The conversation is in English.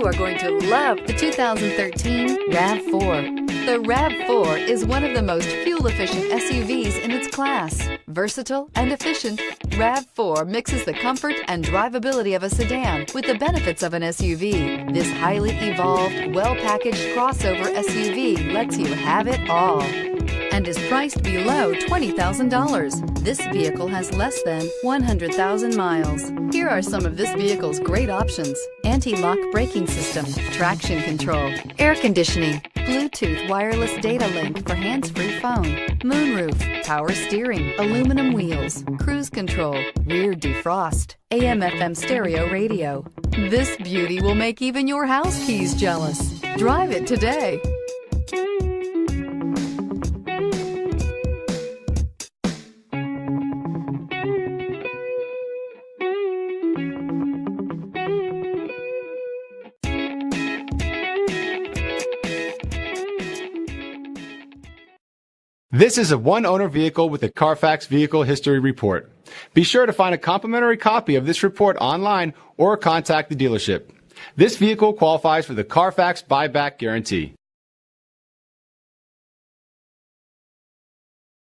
are going to love the 2013 RAV4. The RAV4 is one of the most fuel-efficient SUVs in its class. Versatile and efficient, RAV4 mixes the comfort and drivability of a sedan with the benefits of an SUV. This highly evolved, well-packaged crossover SUV lets you have it all and is priced below $20,000. This vehicle has less than 100,000 miles. Here are some of this vehicle's great options: anti-lock braking system, traction control, air conditioning, Bluetooth wireless data link for hands-free phone, moonroof, power steering, aluminum wheels, cruise control, rear defrost, AM/FM stereo radio. This beauty will make even your house keys jealous. Drive it today. This is a one-owner vehicle with a Carfax Vehicle History Report. Be sure to find a complimentary copy of this report online or contact the dealership. This vehicle qualifies for the Carfax Buyback Guarantee.